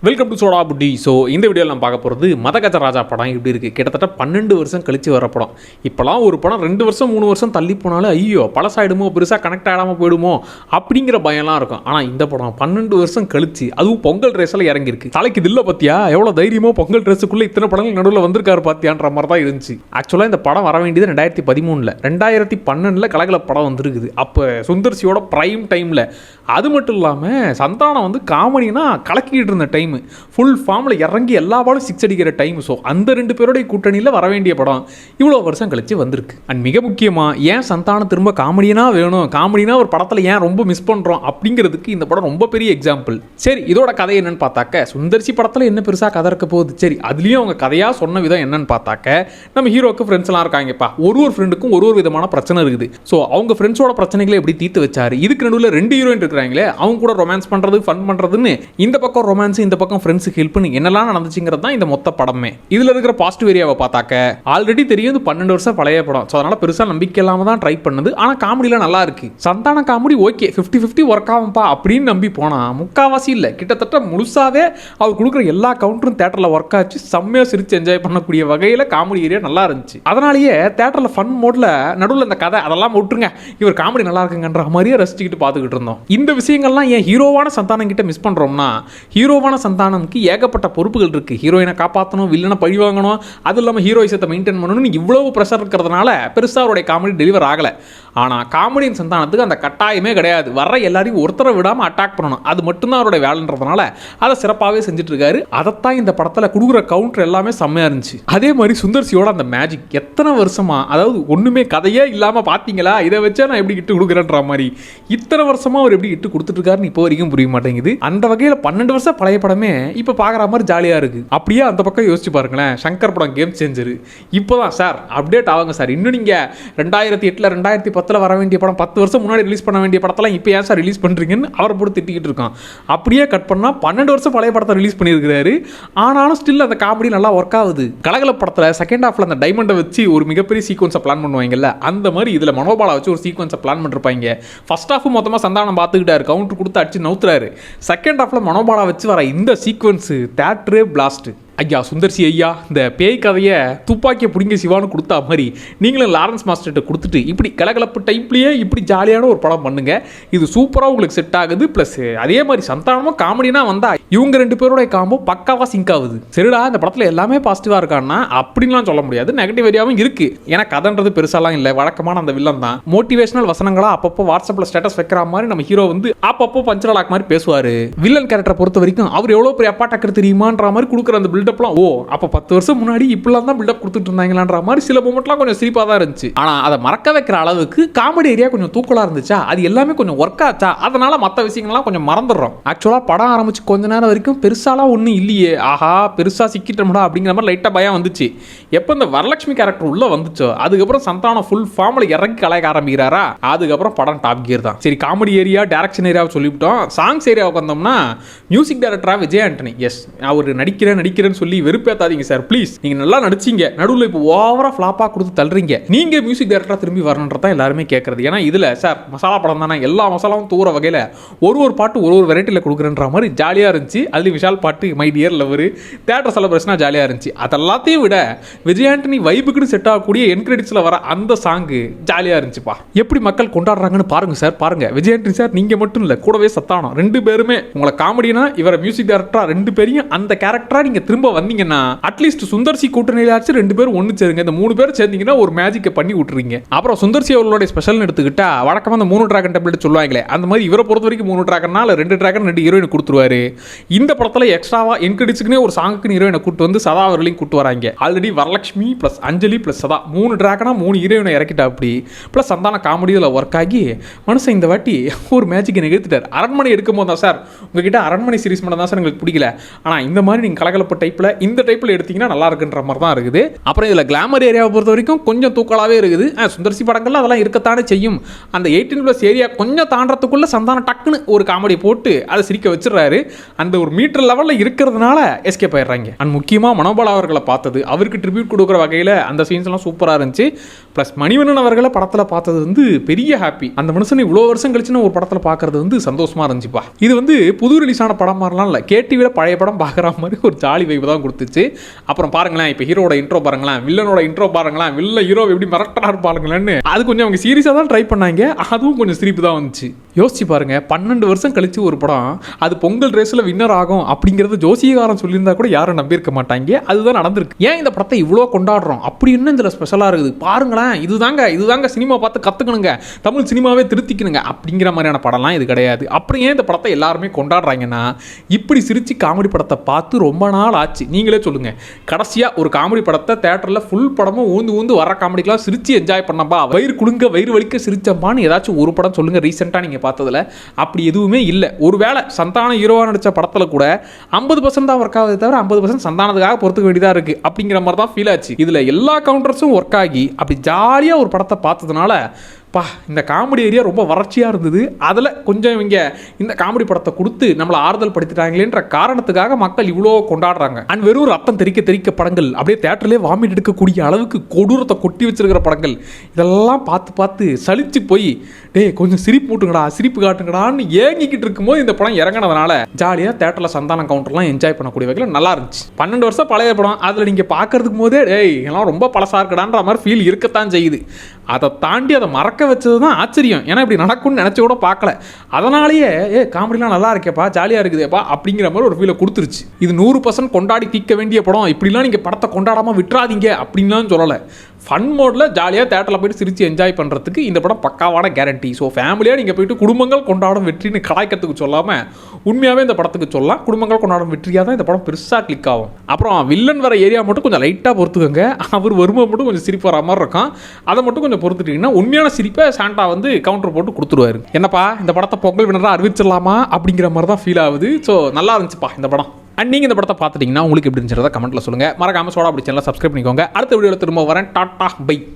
Welcome to soda Buti. So இந்த வீடியோவில் நான் பார்க்க போகிறது மதகஜ ராஜா படம் இப்படி இருக்குது. கிட்டத்தட்ட 12 வருஷம் கழிச்சு வர படம். இப்போலாம் ஒரு படம் 2 வருஷம் 3 வருஷம் தள்ளி போனாலும் ஐயோ பழசாயிடுமோ, பெருசாக கனெக்ட் ஆகாமல் போயிடுமோ அப்படிங்கிற பயம்லாம் இருக்கும். ஆனால் இந்த படம் 12 வருஷம் கழிச்சு, அதுவும் பொங்கல் ரேஸில் இறங்கியிருக்கு. தலைக்கு இது இல்லை பார்த்தியா, எவ்வளோ தைரியமோ பொங்கல் ரேஸுக்குள்ளே இத்தனை படங்கள் நடுவில் வந்திருக்காரு பார்த்தியான்ற மாதிரி தான் இருந்துச்சு. ஆக்சுவலாக இந்த படம் வர வேண்டியது 2013, 2012 கலகல படம் வந்துருக்குது. அப்போ சுந்தர்சியோட ப்ரைம் டைமில். அது மட்டும் இல்லாமல் சந்தானம் வந்து காமெடினா கலக்கிட்டு இருந்த டைம், ஃபுல் ஃபார்மில் இறங்கி எல்லா பாலும் 6 அடிக்கிற டைம். ஸோ அந்த 2 பேருடைய கூட்டணியில் வர வேண்டிய படம் இவ்வளோ வருஷம் கழிச்சு வந்திருக்கு. அண்ட் மிக முக்கியமாக ஏன் சந்தானம் திரும்ப காமெடினா வேணும், காமெடினா ஒரு படத்தில் ஏன் ரொம்ப மிஸ் பண்ணுறோம் அப்படிங்கிறதுக்கு இந்த படம் ரொம்ப பெரிய எக்ஸாம்பிள். சரி, இதோட கதை என்னன்னு பார்த்தாக்க, சுந்தர்சி படத்தில் என்ன பெருசாக கதை இருக்க போகுது. சரி, அதுலேயும் அவங்க கதையாக சொன்ன விதம் என்னன்னு பார்த்தாக்க, நம்ம ஹீரோக்கு ஃப்ரெண்ட்ஸ்லாம் இருக்காங்கப்பா, ஒரு ஃப்ரெண்டுக்கும் ஒரு விதமான பிரச்சனை இருக்குது. ஸோ அவங்க ஃப்ரெண்ட்ஸோட பிரச்சனைகளை எப்படி தீர்த்து வச்சாரு. இதுக்கு நடுவில் 2 ஹீரோயின் இருக்கிறாங்களே, அவங்க கூட ரொமான்ஸ் பண்ணுறது, ஃபன் பண்ணுறதுன்னு, இந்த பக்கம் ரொமான்ஸ், இந்த பக்கம் ஃப்ரெண்ட்ஸுக்கு ஹெல்ப் பண்ணி என்னெல்லாம் நடந்துச்சுங்கிறது தான் இந்த மொத்த படமே. இதில் இருக்கிற பாசிட்டிவ் ஏரியாவை பார்த்தாக்க, ஆல்ரெடி தெரியும் இது 12 வருஷம் பழைய படம். ஸோ அதனால் பெருசாக நம்பிக்கை இல்லாமல் தான் ட்ரை பண்ணுது. ஆனால் காமெடியில் நல்லா இருக்கு. சந்தான காமெடி ஓகே 50-50 ஒர்க் ஆகும்பா அப்படின்னு நம்பி போனால் முக்காவாசி இல்லை, கிட்டத்தட்ட முழுசாவே அவர் கொடுக்குற எல்லா கவுண்டரும் தேட்டரில் ஒர்க் ஆச்சு. செம்மையாக சிரிச்சு என்ஜாய் பண்ணக்கூடிய வகையில் காமெடி ஏரியா நல்லா இருந்துச்சு. அதனாலேயே தேட்டரில் ஃபன் மோட்ல நடுவில் இந்த கதை அதெல்லாம் விட்டுருங்க, இவர் காமெடி நல்லா இருக்குங்கன்ற மாதிரியே ரசிச்சுக்கிட்டு பார்த்துக்கிட்டு இருந்தோம். இந்த விஷயங்கள்லாம் ஏன் ஹீரோவான சந்தானம் கிட்ட மிஸ் பண்ணுறோம்னா, ஹீரோவான சந்தானம்க்கு ஏகப்பட்ட பொறுப்புகள் இருக்குது. ஹீரோயினை காப்பாற்றணும், வில்லனை பழி வாங்கணும், அது இல்லாமல் ஹீரோயிசத்தை மெயின்டைன் பண்ணணும்னு இவ்வளவு ப்ரெஷர் இருக்கிறதுனால பெருசாக அவருடைய காமெடி டெலிவர் ஆகலை. ஆனால் காமெடியின் சந்தானத்துக்கு அந்த கட்டாயமே கிடையாது. வர்ற எல்லாரையும் ஒருத்தரை விடாமல் அட்டாக் பண்ணணும், அது மட்டும்தான் அவருடைய வேலைன்றதுனால அதை சிறப்பாகவே செஞ்சுட்டு இருக்காரு. அதைத்தான் இந்த படத்தில் கொடுக்குற கவுண்டர் எல்லாமே செம்மையாக இருந்துச்சு. அதே மாதிரி சுந்தர்சியோட அந்த மேஜிக் எத்தனை வருஷமா, அதாவது ஒன்றுமே கதையே இல்லாமல் பார்த்தீங்களா, இதை வச்சா நான் எப்படி இட்டு கொடுக்குறேன்ற மாதிரி இத்தனை வருஷமா அவர் எப்படி இட்டு கொடுத்துட்டு இருக்காருன்னு இப்போ வரைக்கும் புரிய மாட்டேங்குது. அந்த வகையில் 12 வருஷம் பழைய படமே இப்போ பார்க்குற மாதிரி ஜாலியாக இருக்குது. அப்படியே அந்த பக்கம் யோசிச்சு பாருங்களேன், சங்கர் படம் கேம் சேஞ்சர் இப்போதான் சார் அப்டேட் ஆகுங்க சார். இன்னும் நீங்கள் 2008 2010 வர வேண்டிய படம், 10 வருஷம் முன்னாடி ரிலீஸ் பண்ண வேண்டிய படத்தெல்லாம் இப்போ ஏன் சார் ரிலீஸ் பண்ணுறீங்கன்னு அவரை போட்டு திட்டிக்கிட்டு இருக்கான். அப்படியே கட் பண்ணால் 12 வருஷம் பழைய படத்தை ரிலீஸ் பண்ணியிருக்கிறாரு. ஆனாலும் ஸ்டில் அந்த காமெடி நல்லா ஒர்க் ஆகுது. கலகல படத்தில் செகண்ட் ஹாஃபில் அந்த டைமண்டை வச்சு ஒரு மிகப்பெரிய சீக்வன்ஸை பிளான் பண்ணுவாங்கல்ல, அந்த மாதிரி இதில் மனோபாலா வச்சு ஒரு சீக்வன்ஸை பிளான் பண்ணிருப்பாங்க. ஃபர்ஸ்ட் ஹாஃப் மொத்தமாக சந்தானம் பார்த்துக்கிட்டாரு, கவுண்டர் கொடுத்து அடிச்சு நவுத்துறாரு. செகண்ட் ஹாஃபில் மனோபாலா வச்சு வர இந்த சீக்வன்ஸு தேட்டரே பிளாஸ்ட். ஐயா சுந்தர்சி ஐயா, இந்த பேய் கதையை துப்பாக்கியை பிடிங்க சிவான்னு கொடுத்தா மாதிரி நீங்களும் லாரன்ஸ் மாஸ்டர்கிட்ட கொடுத்துட்டு இப்படி கலகலப்பு டைப்லேயே இப்படி ஜாலியான ஒரு படம் பண்ணுங்க. இது சூப்பராக உங்களுக்கு செட் ஆகுது. ப்ளஸ் அதே மாதிரி சந்தானமும் காமெடினா வந்தால் இவங்க 2 பேரோட காம்போ பக்காவாக சிங்க் ஆகுது. சரிடா, இந்த படத்தில் எல்லாமே பாசிட்டிவாக இருக்கான்னா அப்படின்லாம் சொல்ல முடியாது, நெகட்டிவ் ஏரியாவும் இருக்குது. ஏன்னா கதைன்றது பெருசாலாம் இல்லை, வழக்கமான அந்த வில்லன் தான். மோட்டிவேஷனல் வசனங்களாக அப்பப்போ வாட்ஸ்அப்பில் ஸ்டேட்டஸ் வைக்கிற மாதிரி நம்ம ஹீரோ வந்து அப்பப்போ பஞ்சலாக் மாதிரி பேசுவார். வில்லன் கேரக்டரை பொறுத்த வரைக்கும் அவர் எவ்வளோ பெரிய அப்பா டக்கர் தெரியுமான்ற மாதிரி கொடுக்குற அந்த பில்டப்லாம், ஓ அப்போ 10 வருஷம் முன்னாடி இப்படிலாம் தான் பில்டப் கொடுத்துட்டு இருந்தாங்களான்ற மாதிரி சில மூமெண்ட்லாம் கொஞ்சம் சிரிப்பாக தான் இருந்துச்சு. ஆனால் அதை மறக்க வைக்கிற அளவுக்கு காமெடி ஏரியா கொஞ்சம் தூக்கலாக இருந்துச்சா, அது எல்லாமே கொஞ்சம் ஒர்க் ஆச்சா, அதனால மற்ற விஷயங்கள்லாம் கொஞ்சம் மறந்துடுறோம். ஆக்சுவலாக படம் ஆரம்பிச்சு கொஞ்ச நேரம் வரைக்கும் பெருசாலாம் ஒன்றும் இல்லையே, ஆஹா பெருசாக சிக்கிட்டோம்டா அப்படிங்கிற மாதிரி லைட்டாக பயம் வந்துச்சு. எப்போ இந்த வரலட்சுமி கேரக்டர் உள்ளே வந்துச்சோ அதுக்கப்புறம் சந்தானம் ஃபுல் ஃபார்மில் இறங்கி கலாய்க்க ஆரம்பிக்கிறாரா, அதுக்கப்புறம் படம் டாப் கியர் தான். சரி, காமெடி ஏரியா டைரக்ஷன் ஏரியாவை சொல்லிவிட்டோம். சாங்ஸ் ஏரியாவுக்கு வந்தோம்னா மியூசிக் டைரக்டரா விஜய் ஆண்டனி. எஸ், அவர் நடிக்கிறேன்னு சொல்லி வெறுப்பேத்தாதீங்க சார் ப்ளீஸ். நீங்க நல்லா நடிச்சீங்க, நடுவில் இப்போ ஓவரா ஃபிளாப்பா கொடுத்து தள்ளுறீங்க, நீங்க மியூசிக் டைரக்டரா திரும்பி வரணுன்றதான் எல்லாருமே கேட்கறது. ஏன்னா இதுல சார் மசாலா படம் தானே, எல்லா மசாலாவும் தூர வகையில ஒரு பாட்டு ஒரு வெரைட்டியில் கொடுக்குறன்ற மாதிரி ஜாலியா இருந்துச்சு. அதுல விஷால் பாட்டு மை டியர் லவர் தியேட்டர் செலிப்ரேஷனா ஜாலியா இருந்துச்சு. அதெல்லாத்தையும் விட விஜய் ஆண்டனி வைபுக்குன்னு செட் ஆகக்கூடிய என் கிரெடிட்ஸ்ல வர அந்த சாங்கு ஜாலியா இருந்துச்சுப்பா. எப்படி மக்கள் கொண்டாடுறாங்கன்னு பாருங்க சார், பாருங்க. விஜய் ஆண்டனி சார் நீங்க மட்டும் இல்ல, கூடவே சத்தானம் 2 பேருமே உங்களை காமெடினா இவரை மியூசிக் டைரக்டரா 2 பேரையும் அந்த கேரக்டரா நீங்க திரும்ப வந்தீங்கன்னா அட்லீஸ்ட் சுந்தர்சி கூட்டணியிலாச்சு 2 பேரும் ஒன்று சேருங்க. இந்த 3 பேர் சேர்ந்தீங்கன்னா ஒரு மேஜிக்கை பண்ணி விட்டுறீங்க. அப்புறம் சுந்தர்சி அவர்களுடைய ஸ்பெஷல்னு எடுத்துக்கிட்டா வழக்கமாக அந்த 3 டிராகன் டெப்லெட் சொல்லுவாங்களே, அந்த மாதிரி இவரை பொறுத்த வரைக்கும் 3 டிராகன்னால 2 டிராகன் 2 ஹீரோயின் கொடுத்துருவாரு. இந்த படத்தில் எக்ஸ்ட்ராவா என்கிரிட்ஸுக்குனே ஒரு சாங்குக்கு ஹீரோயினை கூட்டு வந்து சதா அவர்களையும் கூட்டு வராங்க. ஆல்ரெடி வரலட்சுமி பிளஸ் அஞ்சலி பிளஸ் சதா 3 டிராகனா 3 ஹீரோயினை இறக்கிட்டா. அப்படி பிளஸ் சந்தான காமெடியில் ஒர்க் ஆகி மனுஷன் இந்த வாட்டி ஒரு மேஜிக்கை நிகழ்த்திட்டார். அரண்மனை எடுக்கும் போது தான் சார், உங்ககிட்ட அரண்மனை சீரிஸ் மட்டும் தான் சார் எங்களுக்கு பிடிக்கல, ஆனால் இந்த மாதிரி நீங்கள் கலகலப்பு டைப் டைப்பில் இந்த டைப்பில் எடுத்திங்கன்னா நல்லா இருக்குன்ற மாதிரி தான் இருக்குது. அப்புறம் இதில் கிளாமர் ஏரியாவை பொறுத்த வரைக்கும் கொஞ்சம் தூக்கலாகவே இருக்குது. சுந்தர்சி படங்கள்ல அதெல்லாம் இருக்கத்தானே செய்யும். அந்த 18+ ஏரியா கொஞ்சம் தாண்டறதுக்குள்ள சந்தானம் டக்குன்னு ஒரு காமெடி போட்டு அதை சிரிக்க வச்சிடறாரு. அந்த ஒரு மீட்டர் லெவலில் இருக்கிறதுனால எஸ்கேப் ஆயிடுறாங்க. அண்ட் முக்கியமாக மனோபாலா அவர்களை பார்த்தது, அவருக்கு ட்ரிபியூட் கொடுக்குற வகையில் அந்த சீன்ஸ் எல்லாம் சூப்பராக இருந்துச்சு. ப்ளஸ் மணிவண்ணன் அவர்களை படத்தில் பார்த்தது வந்து பெரிய ஹாப்பி. அந்த மனுஷன் இவ்வளோ வருஷம் கழிச்சுன்னு ஒரு படத்தில் பார்க்கறது வந்து சந்தோஷமாக இருந்துச்சுப்பா. இது வந்து புது ரிலீஸ் ஆன படம் மாதிரிலாம் இல்லை, கேடிவியில் பழைய படம் பார்க்குற மாதிரி ஒரு ஜாலி வைப்பு தான் கொடுத்துச்சு. அப்புறம் பாருங்களேன், இப்போ ஹீரோட இன்ட்ரோ பாருங்களேன், வில்லனோட இன்ட்ரோ பாருங்களேன், வில்ல ஹீரோ எப்படி மிரட்டா இருப்பாருங்களேன்னு அது கொஞ்சம் அவங்க சீரியஸாக தான் ட்ரை பண்ணாங்க. அதுவும் கொஞ்சம் சிரிப்பு தான் வந்துச்சு. யோசிச்சு பாருங்க, 12 வருஷம் கழிச்சு ஒரு படம் அது பொங்கல் ரேஸில் வின்னர் ஆகும் அப்படிங்கிறது ஜோசியகாரன் சொல்லியிருந்தா கூட யாரும் நம்பியிருக்க மாட்டாங்க. அதுதான் நடந்திருக்கு. ஏன் இந்த படத்தை இவ்வளோ கொண்டாடுறோம் அப்படின்னு இதில் ஸ்பெஷலாக இருக்குது பாருங்களேன். இதுதாங்க சினிமா பார்த்து கற்றுக்கணுங்க, தமிழ் சினிமாவே திருத்திக்கணுங்க அப்படிங்கிற மாதிரியான படம்லாம் இது கிடையாது. அப்புறம் ஏன் இந்த படத்தை எல்லாருமே கொண்டாடுறாங்கன்னா, இப்படி சிரிச்சு காமெடி படத்தை பார்த்து ரொம்ப நாள் ஆச்சு. நீங்களே சொல்லுங்க, கடைசியாக ஒரு காமெடி படத்தை தேட்டரில் ஃபுல் படமும் ஊந்து வர காமெடிக்கெலாம் சிரிச்சு என்ஜாய் பண்ணப்பா, வயிறு குடுங்க வயிறு வலிக்க சிரிச்சப்பான்னு ஏதாச்சும் ஒரு படம் சொல்லுங்க ரீசெண்டாக நீங்கள் பார்த்ததுல. அப்படி எதுவுமே இல்லை. ஒருவேளை சந்தானம் ஹீரோவாக நடித்த படத்தில் கூட 50% தான் ஒர்க் ஆகுது தவிர 50% சந்தானத்துக்காக பொறுத்துக்க வேண்டியதாக இருக்குது அப்படிங்கிற மாதிரி தான் ஃபீல் ஆச்சு. இதில் எல்லா கவுண்டர்ஸும் ஒர்க் ஆகி அப்படி ஜாலியாக ஒரு படத்தை பார்த்ததுனால இந்த காமெடி ஏரியா ரொம்ப வறட்சியாக இருந்தது. அதில் கொஞ்சம் இவங்க இந்த காமெடி படத்தை கொடுத்து நம்மளை ஆறுதல் படுத்திட்டாங்களேன்ற காரணத்துக்காக மக்கள் இவ்வளோ கொண்டாடுறாங்க. அண்ட் வெறும் ரத்தம் தெறிக்க படங்கள், அப்படியே தேட்டர்லேயே வாமிட் எடுக்கக்கூடிய அளவுக்கு கொடூரத்தை கொட்டி வச்சிருக்கிற படங்கள், இதெல்லாம் பார்த்து சலிச்சு போய் கொஞ்சம் சிரிப்பு மூட்டுங்கடா, சிரிப்பு காட்டுங்கடான்னு ஏங்கிக்கிட்டு இருக்கும்போது இந்த படம் இறங்கினதுனால ஜாலியாக தேட்டரில் சந்தானம் கவுண்டர்லாம் என்ஜாய் பண்ணக்கூடிய வகையில் நல்லா இருந்துச்சு. 12 வருஷம் பழைய படம், அதில் நீங்கள் பார்க்கறதுக்கு போதே எல்லாம் ரொம்ப பழசாக இருக்கடான்ற மாதிரி ஃபீல் இருக்கத்தான் செய்யுது. அதை தாண்டி அதை மறக்க வச்சது தான் ஆச்சரியம். ஏன்னா இப்படி நடக்கும்னு நினச்சி கூட பார்க்கல. அதனாலேயே காமெடிலாம் நல்லா இருக்கேப்பா, ஜாலியாக இருக்குதேப்பா அப்படிங்கிற மாதிரி ஒரு ஃபீலை கொடுத்துருச்சு. இது 100% கொண்டாடி தீர்க்க வேண்டிய படம், இப்படிலாம் நீங்கள் படத்தை கொண்டாடாமல் விட்டுறாதீங்க அப்படின்லாம் சொல்லலை. ஃபன் மோடில் ஜாலியாக தேட்டரில் போய்ட்டு சிரித்து என்ஜாய் பண்ணுறதுக்கு இந்த படம் பக்காவான கேரண்டி. ஸோ ஃபேமிலியாக நீங்கள் போய்ட்டு குடும்பங்கள் கொண்டாடும் வெற்றின்னு கலாய்க்கிறதுக்கு சொல்லாமல் உண்மையாகவே இந்த படத்துக்கு சொல்லலாம், குடும்பங்கள் கொண்டாடும் வெற்றியாக தான் இந்த படம் பெருசாக கிளிக் ஆகும். அப்புறம் வில்லன் வர ஏரியா மட்டும் கொஞ்சம் லைட்டாக பொறுத்துக்கோங்க. அவர் வரும்போது மட்டும் கொஞ்சம் சிரிப்பு வர மாதிரி இருக்கும். அதை மட்டும் கொஞ்சம் பொறுத்துட்டிங்கன்னா உண்மையான சிரிப்பை சாண்டா வந்து கவுண்டர் போட்டு கொடுத்துருவாரு. என்னப்பா இந்த படத்தை பொங்கல் வினராக அறிவிச்சிடலாமா அப்படிங்கிற மாதிரி தான் ஃபீல் ஆகுது. ஸோ நல்லா இருந்துச்சுப்பா இந்த படம். அண்ட் நீங்கள் இந்த படத்தை பார்த்துட்டிங்கன்னா உங்களுக்கு எப்படி இருந்துச்சுறதா கமெண்ட்டில் சொல்லுங்கள். மறக்காமல் சோடா அப்படி சேனலை சப்ஸ்கிரைப் பண்ணிக்கோங்க. அடுத்த வீடியோவில் திரும்ப வரேன். Tata by.